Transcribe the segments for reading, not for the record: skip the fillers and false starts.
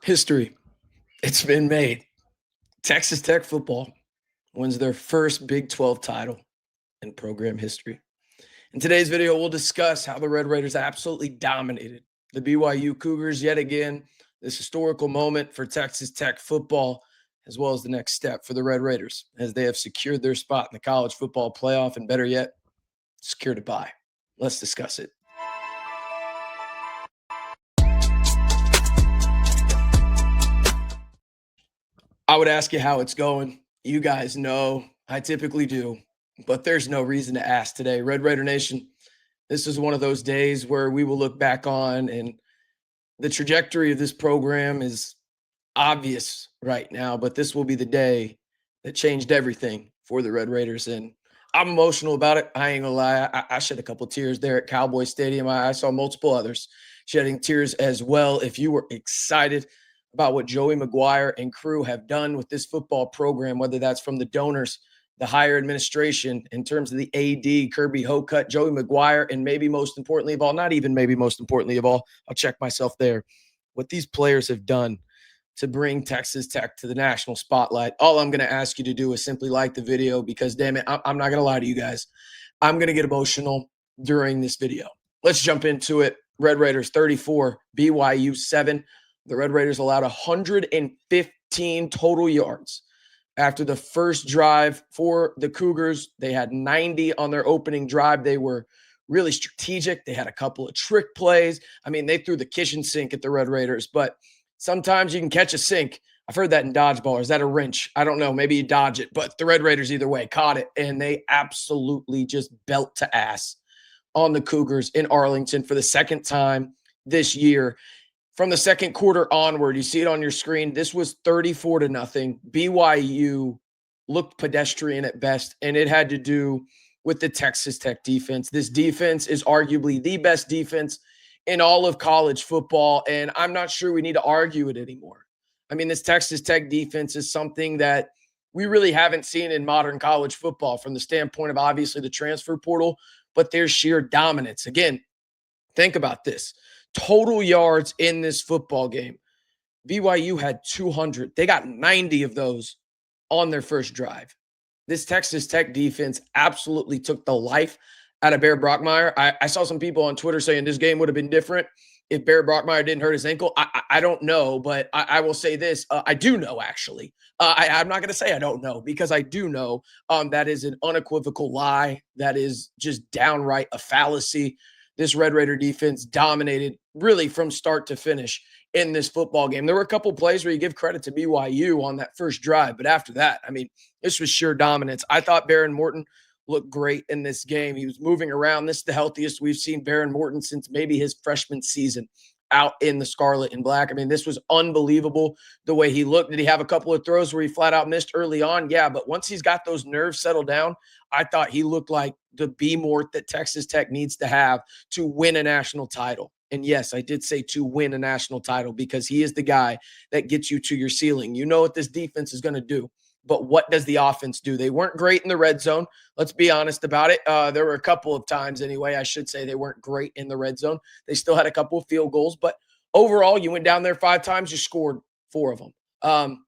History. It's been made. Texas Tech football wins their first Big 12 title in program history. In today's video, we'll discuss how the Red Raiders absolutely dominated the BYU Cougars yet again, this historical moment for Texas Tech football, as well as the next step for the Red Raiders as they have secured their spot in the college football playoff and better yet, secured a bye. Let's discuss it. I would ask you how it's going. You guys know I typically do, but there's no reason to ask today. Red Raider Nation, this is one of those days where we will look back on, and the trajectory of this program is obvious right now, but this will be the day that changed everything for the Red Raiders. And I'm emotional about it. I ain't gonna lie. I shed a couple tears there at Cowboy Stadium. I saw multiple others shedding tears as well. If you were excited about what Joey McGuire and crew have done with this football program, whether that's from the donors, the higher administration, in terms of the AD, Kirby Hocutt, Joey McGuire, and maybe most importantly of all, not even maybe most importantly of all, I'll check myself there, what these players have done to bring Texas Tech to the national spotlight. All I'm going to ask you to do is simply like the video because, damn it, I'm not going to lie to you guys. I'm going to get emotional during this video. Let's jump into it. Red Raiders 34, BYU 7. The Red Raiders allowed 115 total yards. After the first drive for the Cougars, they had 90 on their opening drive. They were really strategic. They had a couple of trick plays. I mean, they threw the kitchen sink at the Red Raiders, but sometimes you can catch a sink. I've heard that in dodgeball. Or is that a wrench? I don't know. Maybe you dodge it, but the Red Raiders either way caught it, and they absolutely just belt to ass on the Cougars in Arlington for the second time this year. From the second quarter onward, you see it on your screen. This was 34-0. BYU looked pedestrian at best, and it had to do with the Texas Tech defense. This defense is arguably the best defense in all of college football, and I'm not sure we need to argue it anymore. I mean, this Texas Tech defense is something that we really haven't seen in modern college football from the standpoint of obviously the transfer portal, but their sheer dominance. Again, think about this. Total yards in this football game. BYU had 200. They got 90 of those on their first drive. This Texas Tech defense absolutely took the life out of Bear Brockmeyer. I saw some people on Twitter saying this game would have been different if Bear Brockmeyer didn't hurt his ankle. I don't know, but I will say this. I do know, actually. I'm not going to say I don't know because I do know that is an unequivocal lie. That is just downright a fallacy. This Red Raider defense dominated really from start to finish in this football game. There were a couple plays where you give credit to BYU on that first drive, but after that, I mean, this was sheer dominance. I thought Baron Morton looked great in this game. He was moving around. This is the healthiest we've seen Baron Morton since maybe his freshman season out in the scarlet and black. I mean, this was unbelievable the way he looked. Did he have a couple of throws where he flat out missed early on? Yeah, but once he's got those nerves settled down, I thought he looked like the B-Mort that Texas Tech needs to have to win a national title. And yes, I did say to win a national title because he is the guy that gets you to your ceiling. You know what this defense is going to do. But what does the offense do? They weren't great in the red zone. Let's be honest about it. There were a couple of times anyway, I should say they weren't great in the red zone. They still had a couple of field goals. But overall, you went down there 5 times, you scored 4 of them.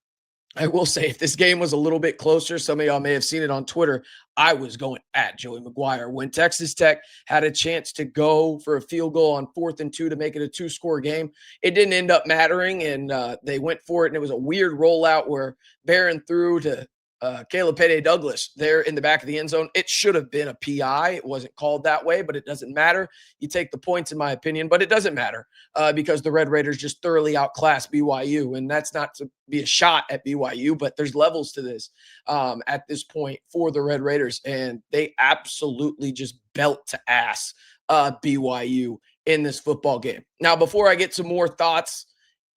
I will say if this game was a little bit closer, some of y'all may have seen it on Twitter, I was going at Joey McGuire. When Texas Tech had a chance to go for a field goal on 4th and 2 to make it a 2-score game, it didn't end up mattering, and they went for it, and it was a weird rollout where Barron threw to Caleb Payday-Douglas there in the back of the end zone. It should have been a PI. It wasn't called that way, but it doesn't matter. You take the points, in my opinion, but it doesn't matter because the Red Raiders just thoroughly outclassed BYU, and that's not to be a shot at BYU, but there's levels to this at this point for the Red Raiders, and they absolutely just belt to ass BYU in this football game. Now, before I get to more thoughts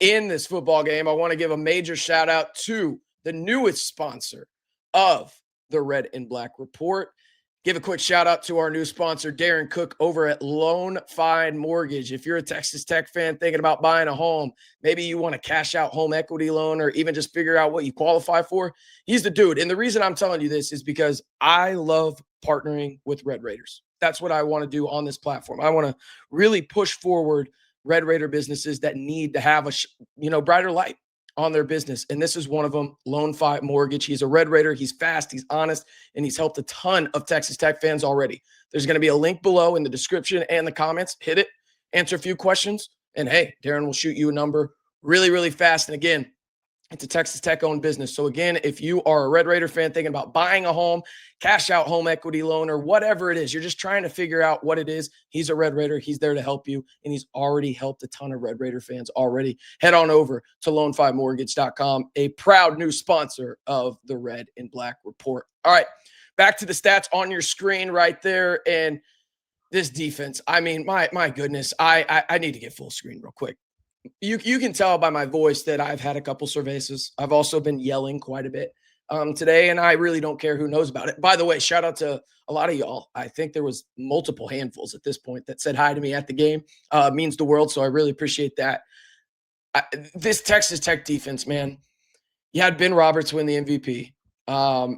in this football game, I want to give a major shout out to the newest sponsor of the Red and Black Report. Give a quick shout out to our new sponsor, Darrin Cook over at LoanFi Mortgage. If you're a Texas Tech fan thinking about buying a home, maybe you want to cash out home equity loan or even just figure out what you qualify for, he's the dude. And the reason I'm telling you this is because I love partnering with Red Raiders. That's what I want to do on this platform. I want to really push forward Red Raider businesses that need to have a brighter light on their business. And this is one of them, LoanFi Mortgage. He's a Red Raider. He's fast, he's honest, and he's helped a ton of Texas Tech fans already. There's going to be a link below in the description and the comments. Hit it, answer a few questions, and hey, Darrin will shoot you a number really, really fast. And again, it's a Texas Tech owned business. So again, if you are a Red Raider fan thinking about buying a home, cash out home equity loan, or whatever it is, you're just trying to figure out what it is. He's a Red Raider. He's there to help you. And he's already helped a ton of Red Raider fans already. Head on over to LoanFiMortgage.com, a proud new sponsor of the Red and Black Report. All right, back to the stats on your screen right there. And this defense, I mean, my goodness, I need to get full screen real quick. You can tell by my voice that I've had a couple cervezas. I've also been yelling quite a bit today, and I really don't care who knows about it. By the way, shout out to a lot of y'all. I think there was multiple handfuls at this point that said hi to me at the game. Means the world, so I really appreciate that. This Texas Tech defense, man, you had Ben Roberts win the MVP.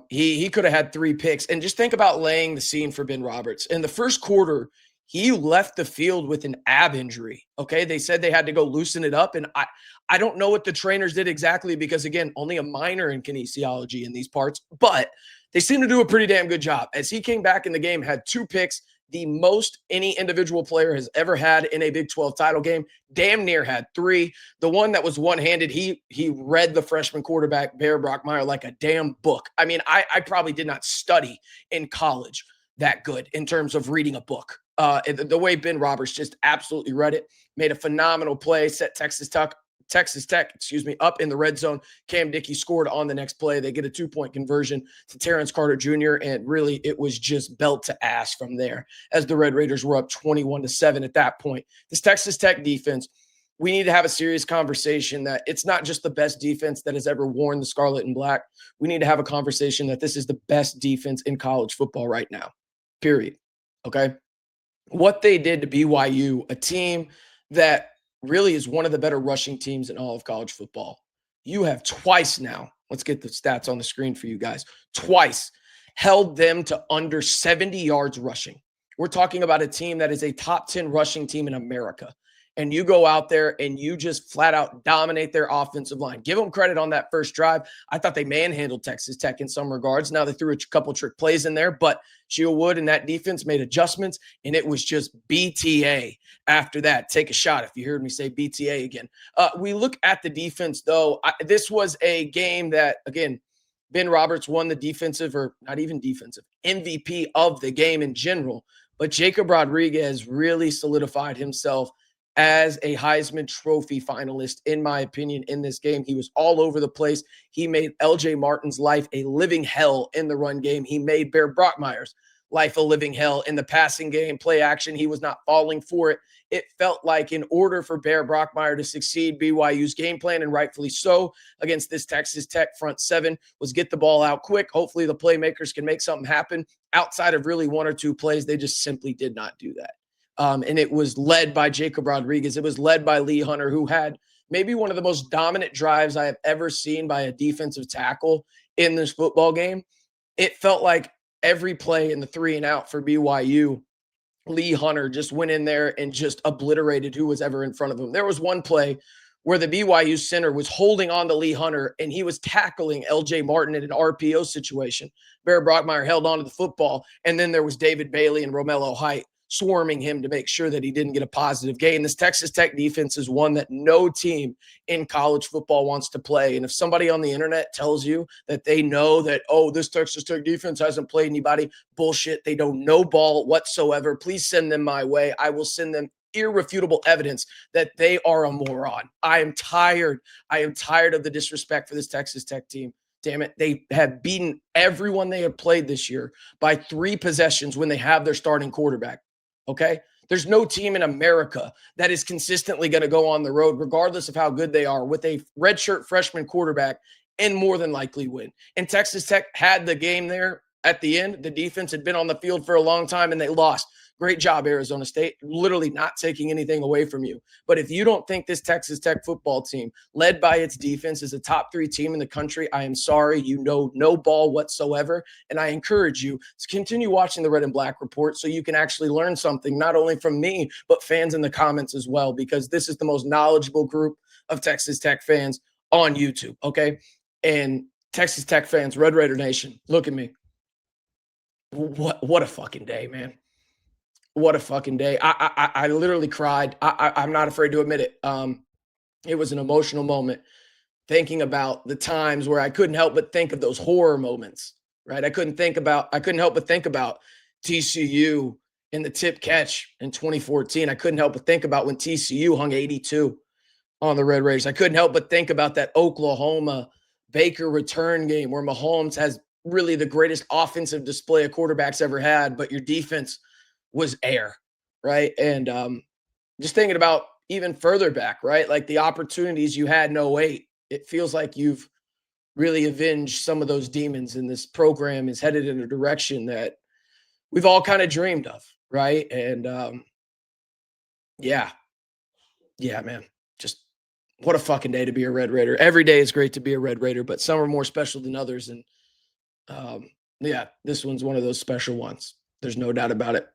He could have had 3 picks. And just think about laying the scene for Ben Roberts. In the first quarter, he left the field with an ab injury. Okay. They said they had to go loosen it up. And I don't know what the trainers did exactly because, again, only a minor in kinesiology in these parts, but they seem to do a pretty damn good job. As he came back in the game, had 2 picks, the most any individual player has ever had in a Big 12 title game. Damn near had 3. The one that was one-handed, he read the freshman quarterback, Bear Brockmeyer, like a damn book. I mean, I probably did not study in college that good in terms of reading a book. The way Ben Roberts just absolutely read it, made a phenomenal play, set Texas Tech, up in the red zone. Cam Dickey scored on the next play. They get a 2-point conversion to Terrence Carter Jr., and really it was just belt to ass from there as the Red Raiders were up 21-7 at that point. This Texas Tech defense, we need to have a serious conversation that it's not just the best defense that has ever worn the scarlet and black. We need to have a conversation that this is the best defense in college football right now, period. Okay? What they did to BYU, a team that really is one of the better rushing teams in all of college football. You have twice now, let's get the stats on the screen for you guys, twice held them to under 70 yards rushing. We're talking about a team that is a top 10 rushing team in America. And you go out there and you just flat out dominate their offensive line. Give them credit on that first drive. I thought they manhandled Texas Tech in some regards. Now they threw a couple trick plays in there, but Gio Wood and that defense made adjustments, and it was just BTA after that. Take a shot if you heard me say BTA again. We look at the defense, though. This was a game that, again, Ben Roberts won the defensive, or not even defensive, MVP of the game in general. But Jacob Rodriguez really solidified himself as a Heisman Trophy finalist, in my opinion, in this game. He was all over the place. He made LJ Martin's life a living hell in the run game. He made Bear Brockmeyer's life a living hell in the passing game. Play action, he was not falling for it. It felt like in order for Bear Brockmeyer to succeed, BYU's game plan, and rightfully so, against this Texas Tech front 7 was get the ball out quick. Hopefully the playmakers can make something happen. Outside of really 1 or 2 plays, they just simply did not do that. And it was led by Jacob Rodriguez. It was led by Lee Hunter, who had maybe one of the most dominant drives I have ever seen by a defensive tackle in this football game. It felt like every play in the 3 and out for BYU, Lee Hunter just went in there and just obliterated who was ever in front of him. There was one play where the BYU center was holding on to Lee Hunter, and he was tackling LJ Martin in an RPO situation. Bear Brockmeyer held on to the football, and then there was David Bailey and Romello Height swarming him to make sure that he didn't get a positive gain. This Texas Tech defense is one that no team in college football wants to play. And if somebody on the internet tells you that they know that, oh, this Texas Tech defense hasn't played anybody, bullshit. They don't know ball whatsoever. Please send them my way. I will send them irrefutable evidence that they are a moron. I am tired. I am tired of the disrespect for this Texas Tech team. Damn it. They have beaten everyone they have played this year by 3 possessions when they have their starting quarterback. Okay? There's no team in America that is consistently going to go on the road, regardless of how good they are, with a redshirt freshman quarterback and more than likely win. And Texas Tech had the game there at the end. The defense had been on the field for a long time, and they lost. Great job, Arizona State. Literally not taking anything away from you. But if you don't think this Texas Tech football team, led by its defense, is a top 3 team in the country, I am sorry. You know no ball whatsoever. And I encourage you to continue watching the Red and Black Report so you can actually learn something, not only from me, but fans in the comments as well, because this is the most knowledgeable group of Texas Tech fans on YouTube. Okay. And Texas Tech fans, Red Raider Nation, look at me. What a fucking day, man. What a fucking day. I literally cried. I'm not afraid to admit it. It was an emotional moment thinking about the times where I couldn't help but think of those horror moments, right? I couldn't help but think about TCU in the tip catch in 2014. I couldn't help but think about when TCU hung 82 on the Red Raiders. I couldn't help but think about that Oklahoma Baker return game where Mahomes has really the greatest offensive display a quarterback's ever had, but your defense was air, right? And just thinking about even further back, right? Like the opportunities you had in '08, it feels like you've really avenged some of those demons, and this program is headed in a direction that we've all kind of dreamed of, right? And yeah, man, just what a fucking day to be a Red Raider. Every day is great to be a Red Raider, but some are more special than others. And yeah, this one's one of those special ones. There's no doubt about it.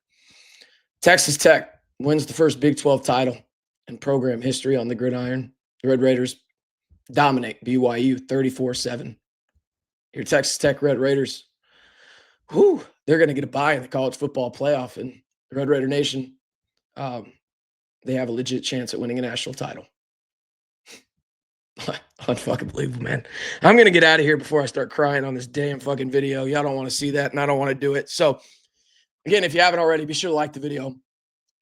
Texas Tech wins the first Big 12 title in program history on the gridiron. The Red Raiders dominate BYU 34-7. Your Texas Tech Red Raiders, they're going to get a bye in the college football playoff. And the Red Raider Nation, they have a legit chance at winning a national title. Unfucking believable, man. I'm going to get out of here before I start crying on this damn fucking video. Y'all don't want to see that, and I don't want to do it. So, again, if you haven't already, be sure to like the video.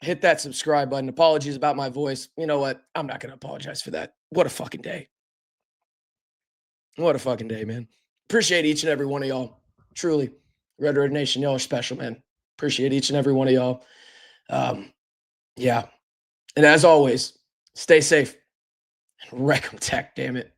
Hit that subscribe button. Apologies about my voice. You know what? I'm not going to apologize for that. What a fucking day. What a fucking day, man. Appreciate each and every one of y'all. Truly. Red Raider Nation, y'all are special, man. Appreciate each and every one of y'all. Yeah. And as always, stay safe and wreck 'em Tech, damn it.